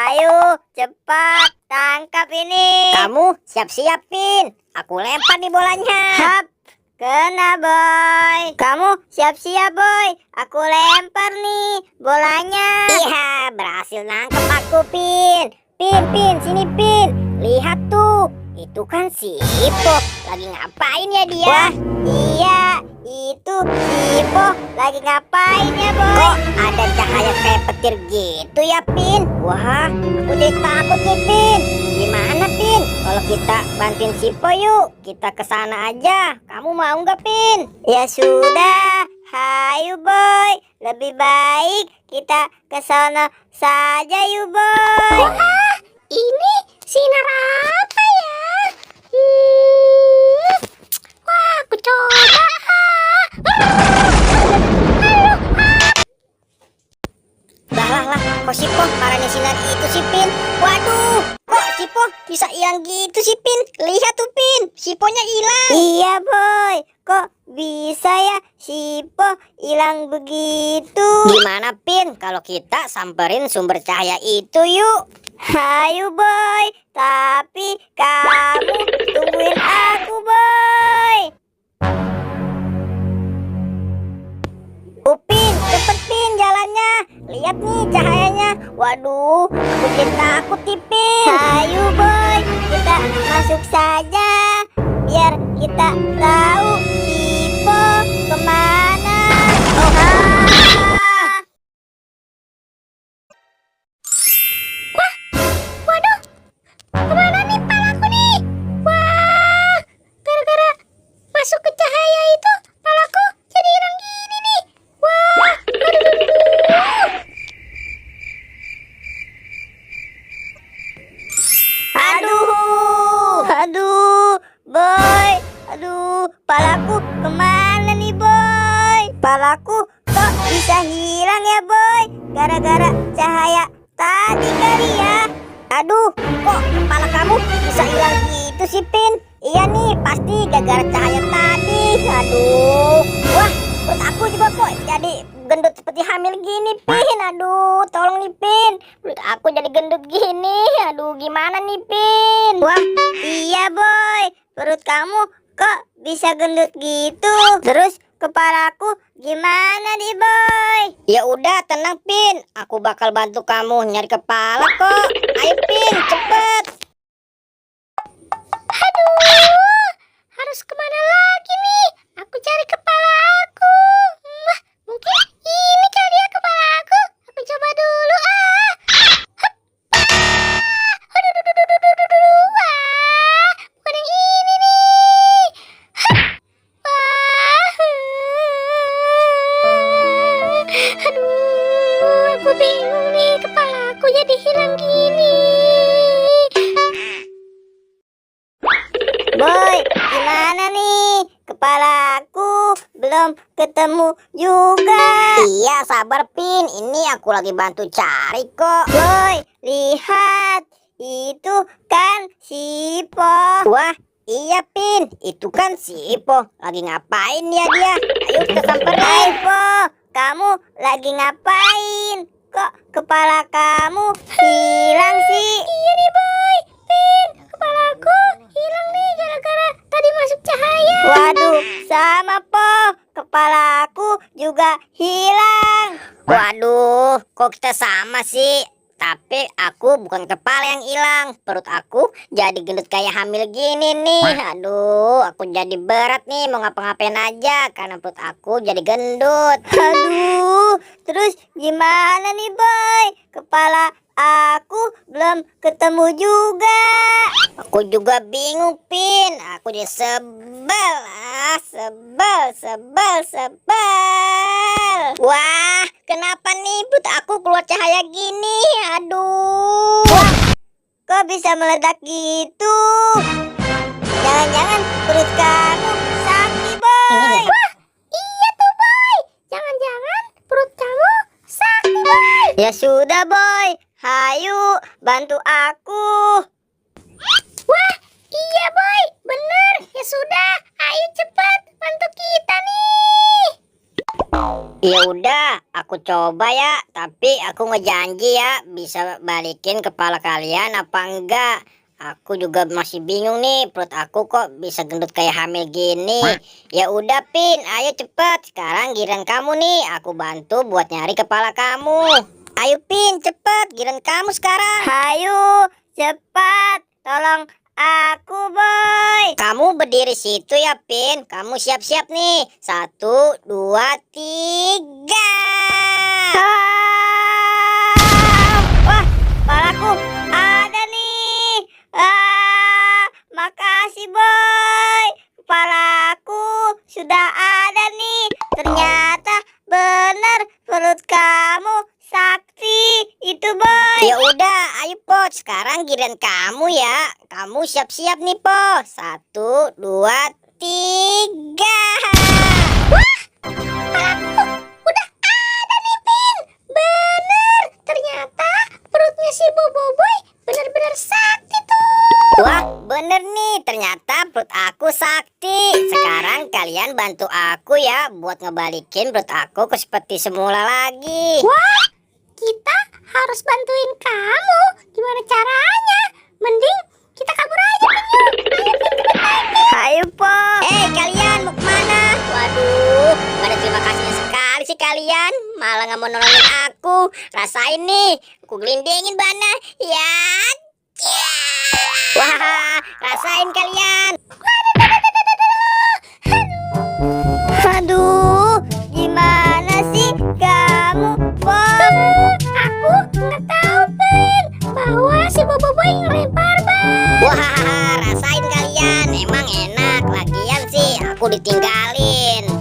Ayo, cepat tangkap ini. Kamu siap-siap, Pin. Aku lempar nih bolanya. Hap, kena, Boy. Kamu siap-siap, Boy. Aku lempar nih bolanya. Iya, berhasil nangkep aku, Pin. Pin, sini, Pin. Lihat tuh, itu kan si Ippo. Lagi ngapain ya dia? Wah, iya, itu si Ippo lagi ngapain ya, Boy? Kok ada cahaya kayak petir gitu ya, Pin? Wah, aku jadi takut nih, Pin. Gimana, Pin? Kalau kita bantuin si Ippo yuk. Kita ke sana aja. Kamu mau nggak, Pin? Ya sudah. Hayu, Boy. Lebih baik kita ke sana saja yuk, Boy. Wah, ini sinar apa ya? Wah, aku coba. Lah, kok si Po marahnya sinar itu sih, Pin? Waduh, kok si Po bisa hilang gitu sih, Pin? Lihat tuh, Pin, si Po-nya hilang. Iya, Boy, kok bisa ya si Po hilang begitu? Gimana, Pin, kalau kita samperin sumber cahaya itu yuk? Hayu, Boy, tapi kamu tungguin aku, Boy. Upin, cepet, Pin, jalannya. Lihat nih cahayanya. Waduh, aku jadi takut nih, Pin. Ayo, Boy, kita masuk saja. Biar kita tahu Ippo kemana. Waduh, kemana nih palaku nih? Wah, gara-gara masuk ke cahaya itu, palaku jadi hilang gini nih. Wah, Aduh, Boy. Aduh, palaku kemana nih, Boy? Palaku kok bisa hilang ya, Boy? Gara-gara cahaya tadi kali ya. Aduh, kok kepala kamu bisa hilang gitu sih, Pin? Iya nih, pasti gara-gara cahaya tadi. Aduh, wah, perut aku juga kok jadi gendut seperti hamil gini, Pin. Aduh, tolong nih, Pin. Perut aku jadi gendut gini. Aduh, gimana nih, Pin? Wah, iya, Boy. Perut kamu kok bisa gendut gitu? Terus kepalaku gimana nih, Boy? Ya udah, tenang, Pin. Aku bakal bantu kamu nyari kepala kok. Ayo, Pin, cepet. aduh, harus kemana lagi nih? Aku cari kepala aku. Wah, mungkin ini kali ya kepala aku. Aku coba dulu. Wah, bukan yang ini nih. Aduh, aku bingung nih, kepala aku jadi hilang gini. Boy, gimana nih? Kepalaku belum ketemu juga. Iya, sabar, Pin. Ini aku lagi bantu cari kok. Boy, lihat. Itu kan si Ippo. Wah, iya, Pin. Itu kan si Ippo. Lagi ngapain ya dia? Ayo kita samperin. Ippo, kamu lagi ngapain? Kok kepala kamu hilang sih? Iya nih, Boy. Pin, kepalaku hilang nih gara-gara tadi masuk cahaya. Waduh, sama Po. Kepalaku juga hilang. Waduh, kok kita sama sih? Tapi aku bukan kepala yang hilang. Perut aku jadi gendut kayak hamil gini nih. Aduh, aku jadi berat nih mau ngapa-ngapain aja karena perut aku jadi gendut. Aduh, terus gimana nih, Boy? Kepala aku belum ketemu juga. Aku juga bingung, Pin. Aku jadi sebel. Sebel. Wah, kenapa nih perut aku keluar cahaya gini? Aduh. Wah, kok bisa meledak gitu? Jangan-jangan perut kamu sakit, Boy. Wah, iya tuh, Boy. Jangan-jangan perut kamu sakit, Boy. Ya sudah, Boy. Hayu, bantu aku. Wah, iya, Boy. Bener. Ya sudah, ayo cepat bantu kita nih. Ya udah, Aku coba ya, tapi aku ngejanji ya bisa balikin kepala kalian apa enggak. Aku juga masih bingung nih, perut aku kok bisa gendut kayak hamil gini. Ya udah Pin, ayo cepet. Sekarang giliran kamu nih, aku bantu buat nyari kepala kamu. Ayo Pin, cepet, giliran kamu sekarang. Ayo, cepat, tolong aku boy. Kamu berdiri situ ya Pin. Kamu siap-siap nih. 1, 2, 3. Wah, kepalaku ada nih. Makasih boy. Kepalaku sudah ada nih. Ternyata benar perut kamu sakti itu boy. Ya udah, ayo Po. Sekarang giliran kamu ya. Kamu siap-siap nih Po. 1, 2, 3. Udah ada nih, Pin. Bener, ternyata perutnya si Boboiboy benar-benar sakti tuh. Wah, bener nih. Ternyata perut aku sakti. Sekarang kalian bantu aku ya buat ngebalikin perut aku ke seperti semula lagi. Wah, kita harus bantuin kamu. Gimana caranya? Mending kita kabur aja, Pin. Ayo Po. Kalian mau kemana? Waduh, pada terima kasih sekali sih kalian. Malah nggak mau nolongin aku. Rasain nih, aku gelindingin bana. Ya. Wah, rasain kalian. Aduh, gimana sih kamu, Po? Aku nggak tahu, Pin, bahwa si Boboiboy ngelempar ban. Wah, rasain kalian. Emang enak. Lagian sih aku ditinggalin.